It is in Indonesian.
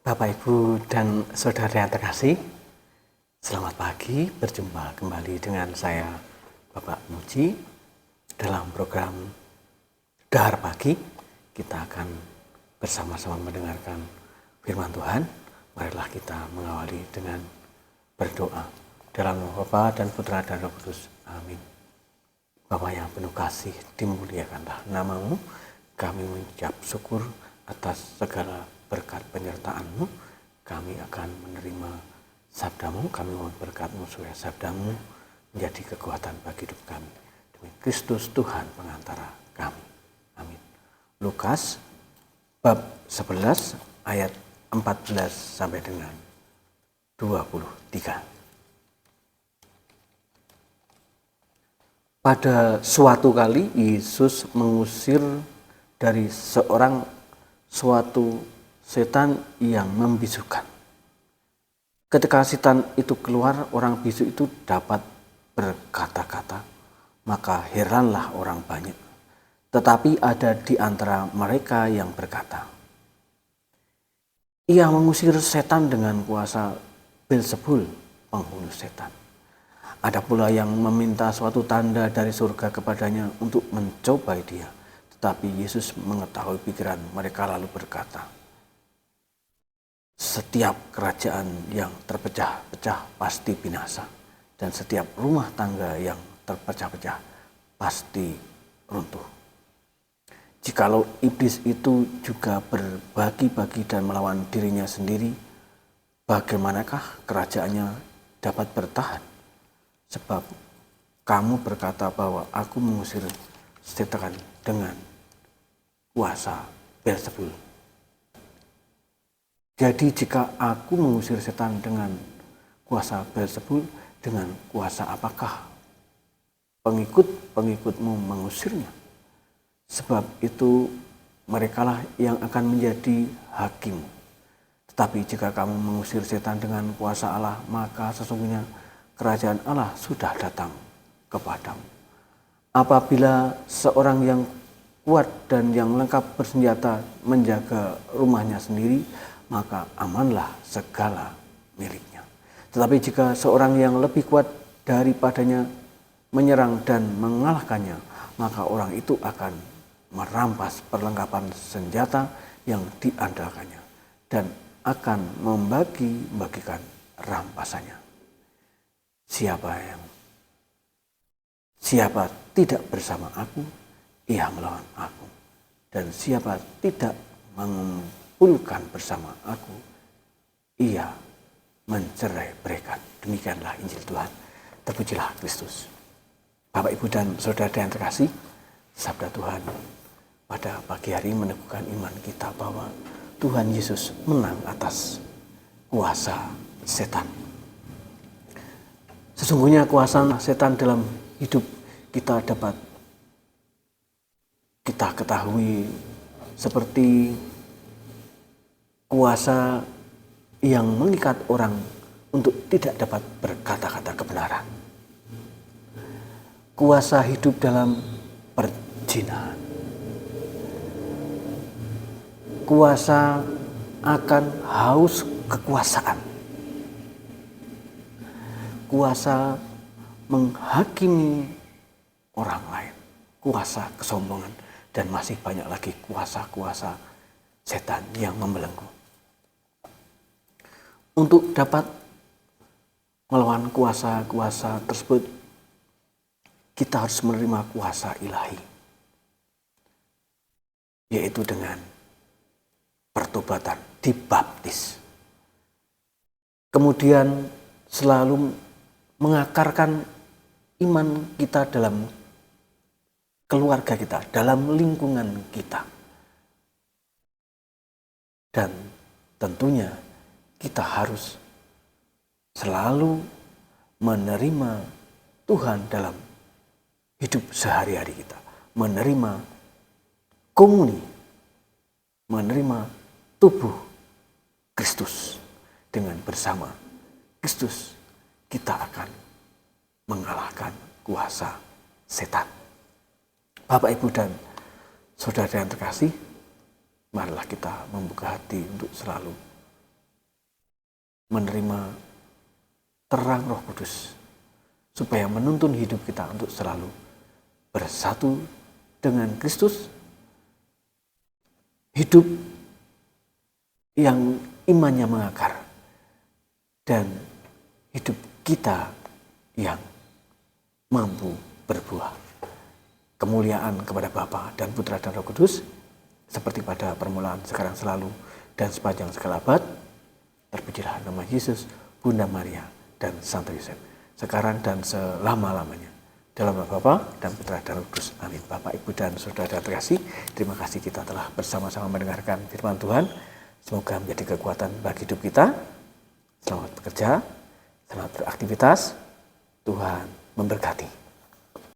Bapak, Ibu, dan Saudara yang terkasih, selamat pagi, berjumpa kembali dengan saya, Bapak Muji, dalam program Dahar Pagi. Kita akan bersama-sama mendengarkan firman Tuhan. Marilah kita mengawali dengan berdoa. Dalam nama Bapa dan Putra dan Roh Kudus. Amin. Bapa yang penuh kasih, dimuliakanlah namamu. Kami mengucap syukur atas segala berkat penyertaan-Mu. Kami akan menerima sabda-Mu. Kami mohon berkat-Mu supaya sabda-Mu menjadi kekuatan bagi hidup kami. Demi Kristus Tuhan pengantara kami. Amin. Lukas bab 11 ayat 14 sampai dengan 23. Pada suatu kali Yesus mengusir dari suatu setan yang membisukan. Ketika setan itu keluar, orang bisu itu dapat berkata-kata, maka heranlah orang banyak. Tetapi ada di antara mereka yang berkata, ia mengusir setan dengan kuasa Beelzebul, penghulu setan. Ada pula yang meminta suatu tanda dari surga kepadanya untuk mencobai dia. Tetapi Yesus mengetahui pikiran mereka lalu berkata, setiap kerajaan yang terpecah-pecah pasti binasa. Dan setiap rumah tangga yang terpecah-pecah pasti runtuh. Jikalau iblis itu juga berbagi-bagi dan melawan dirinya sendiri, bagaimanakah kerajaannya dapat bertahan? Sebab kamu berkata bahwa aku mengusir setan dengan kuasa Beelzebul. Jadi jika aku mengusir setan dengan kuasa Beelzebul, dengan kuasa apakah pengikut-pengikutmu mengusirnya? Sebab itu merekalah yang akan menjadi hakim. Tetapi jika kamu mengusir setan dengan kuasa Allah, maka sesungguhnya kerajaan Allah sudah datang kepadamu. Apabila seorang yang kuat dan yang lengkap bersenjata menjaga rumahnya sendiri, maka amanlah segala miliknya. Tetapi jika seorang yang lebih kuat daripadanya menyerang dan mengalahkannya, maka orang itu akan merampas perlengkapan senjata yang diandalkannya dan akan membagi-bagikan rampasannya. Siapa tidak bersama aku, ia melawan aku. Dan siapa tidak mengumpulkan bersama aku, ia mencerai-beraikan. Demikianlah Injil Tuhan. Terpujilah Kristus. Bapak, Ibu, dan Saudara yang terkasih, sabda Tuhan pada pagi hari meneguhkan iman kita bahwa Tuhan Yesus menang atas kuasa setan. Sesungguhnya kuasa setan dalam hidup kita dapat kita ketahui seperti kuasa yang mengikat orang untuk tidak dapat berkata-kata kebenaran. Kuasa hidup dalam perzinahan. Kuasa akan haus kekuasaan. Kuasa menghakimi orang lain, kuasa kesombongan, dan masih banyak lagi kuasa-kuasa setan yang membelenggu. Untuk dapat melawan kuasa-kuasa tersebut, kita harus menerima kuasa ilahi, yaitu dengan pertobatan, dibaptis. Kemudian selalu mengakarkan iman kita dalam keluarga kita, dalam lingkungan kita. Dan tentunya kita harus selalu menerima Tuhan dalam hidup sehari-hari kita. Menerima komuni, menerima tubuh Kristus. Dengan bersama Kristus kita akan mengalahkan kuasa setan. Bapak, Ibu, dan Saudara yang terkasih, marilah kita membuka hati untuk selalu menerima terang Roh Kudus, supaya menuntun hidup kita untuk selalu bersatu dengan Kristus, hidup yang imannya mengakar, dan hidup kita yang mampu berbuah. Kemuliaan kepada Bapa dan Putra dan Roh Kudus, seperti pada permulaan, sekarang, selalu, dan sepanjang segala abad. Terpujilah nama Yesus, Bunda Maria, dan Santo Yosef, sekarang dan selama-lamanya. Dalam nama Bapa dan Putra dan Roh Kudus. Amin. Bapak, Ibu, dan Saudara terkasih, terima kasih kita telah bersama-sama mendengarkan firman Tuhan. Semoga menjadi kekuatan bagi hidup kita. Selamat bekerja, selamat beraktivitas. Tuhan memberkati.